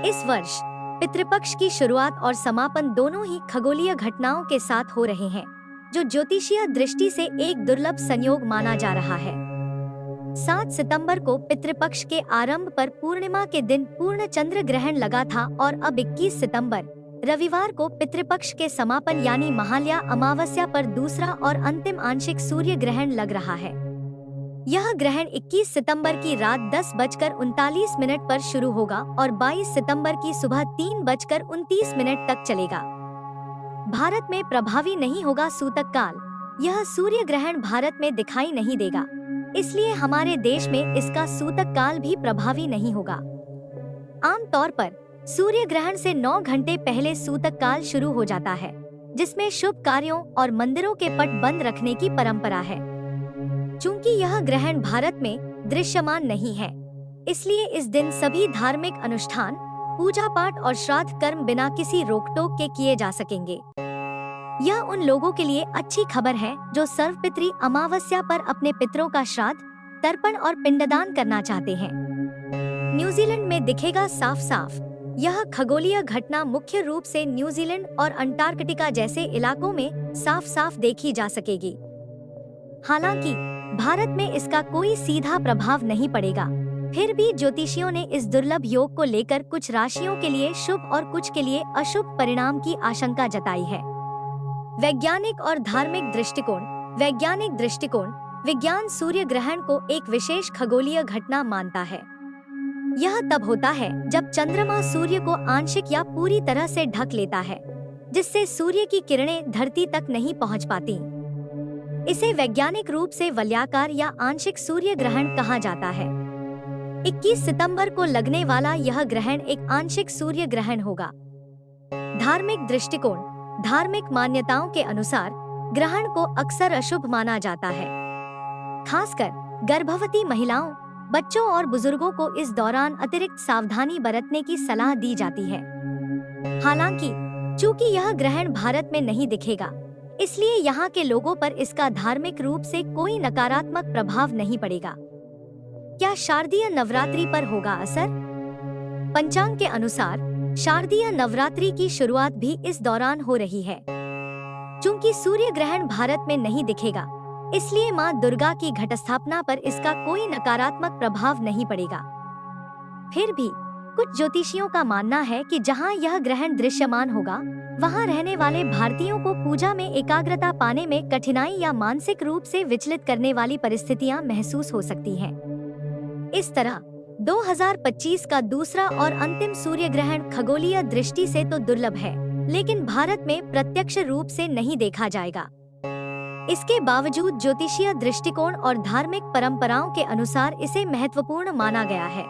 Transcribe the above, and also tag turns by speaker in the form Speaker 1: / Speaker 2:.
Speaker 1: इस वर्ष पितृपक्ष की शुरुआत और समापन दोनों ही खगोलीय घटनाओं के साथ हो रहे हैं, जो ज्योतिषीय दृष्टि से एक दुर्लभ संयोग माना जा रहा है। 7 सितंबर को पितृपक्ष के आरंभ पर पूर्णिमा के दिन पूर्ण चंद्र ग्रहण लगा था और अब 21 सितंबर रविवार को पितृपक्ष के समापन यानी महालया अमावस्या पर दूसरा और अंतिम आंशिक सूर्य ग्रहण लग रहा है। यह ग्रहण 21 सितंबर की रात 10:39 पर शुरू होगा और 22 सितंबर की सुबह 3:29 तक चलेगा। भारत में प्रभावी नहीं होगा सूतक काल। यह सूर्य ग्रहण भारत में दिखाई नहीं देगा, इसलिए हमारे देश में इसका सूतक काल भी प्रभावी नहीं होगा। आमतौर पर सूर्य ग्रहण से 9 घंटे पहले सूतक काल शुरू हो जाता है, जिसमें शुभ कार्यों और मंदिरों के पट बंद रखने की परंपरा है। चूंकि यह ग्रहण भारत में दृश्यमान नहीं है, इसलिए इस दिन सभी धार्मिक अनुष्ठान, पूजा पाठ और श्राद्ध कर्म बिना किसी रोक टोक के किए जा सकेंगे। यह उन लोगों के लिए अच्छी खबर है जो सर्वपितृ अमावस्या पर अपने पितरों का श्राद्ध, तर्पण और पिंडदान करना चाहते हैं। न्यूजीलैंड में दिखेगा साफ साफ। यह खगोलीय घटना मुख्य रूप से न्यूजीलैंड और अंटार्कटिका जैसे इलाकों में साफ साफ देखी जा सकेगी। हालांकि भारत में इसका कोई सीधा प्रभाव नहीं पड़ेगा, फिर भी ज्योतिषियों ने इस दुर्लभ योग को लेकर कुछ राशियों के लिए शुभ और कुछ के लिए अशुभ परिणाम की आशंका जताई है। वैज्ञानिक और धार्मिक दृष्टिकोण। वैज्ञानिक दृष्टिकोण, विज्ञान सूर्य ग्रहण को एक विशेष खगोलीय घटना मानता है। यह तब होता है जब चंद्रमा सूर्य को आंशिक या पूरी तरह से ढक लेता है, जिससे सूर्य की किरणें धरती तक नहीं पहुंच पाती। इसे वैज्ञानिक रूप से वलयाकार या आंशिक सूर्य ग्रहण कहा जाता है। 21 सितंबर को लगने वाला यह ग्रहण एक आंशिक सूर्य ग्रहण होगा। धार्मिक दृष्टिकोण। धार्मिक मान्यताओं के अनुसार ग्रहण को अक्सर अशुभ माना जाता है। खासकर गर्भवती महिलाओं, बच्चों और बुजुर्गों को इस दौरान अतिरिक्त सावधानी बरतने की सलाह दी जाती है। हालांकि चूंकि यह ग्रहण भारत में नहीं दिखेगा, इसलिए यहाँ के लोगों पर इसका धार्मिक रूप से कोई नकारात्मक प्रभाव नहीं पड़ेगा। क्या शारदीय नवरात्रि पर होगा असर? पंचांग के अनुसार शारदीय नवरात्रि की शुरुआत भी इस दौरान हो रही है। चूंकि सूर्य ग्रहण भारत में नहीं दिखेगा, इसलिए मां दुर्गा की घटस्थापना पर इसका कोई नकारात्मक प्रभाव नहीं पड़ेगा। फिर भी कुछ ज्योतिषियों का मानना है कि जहां यह ग्रहण दृश्यमान होगा, वहां रहने वाले भारतीयों को पूजा में एकाग्रता पाने में कठिनाई या मानसिक रूप से विचलित करने वाली परिस्थितियां महसूस हो सकती हैं। इस तरह 2025 का दूसरा और अंतिम सूर्य ग्रहण खगोलीय दृष्टि से तो दुर्लभ है, लेकिन भारत में प्रत्यक्ष रूप से नहीं देखा जाएगा। इसके बावजूद ज्योतिषीय दृष्टिकोण और धार्मिक परंपराओं के अनुसार इसे महत्वपूर्ण माना गया है।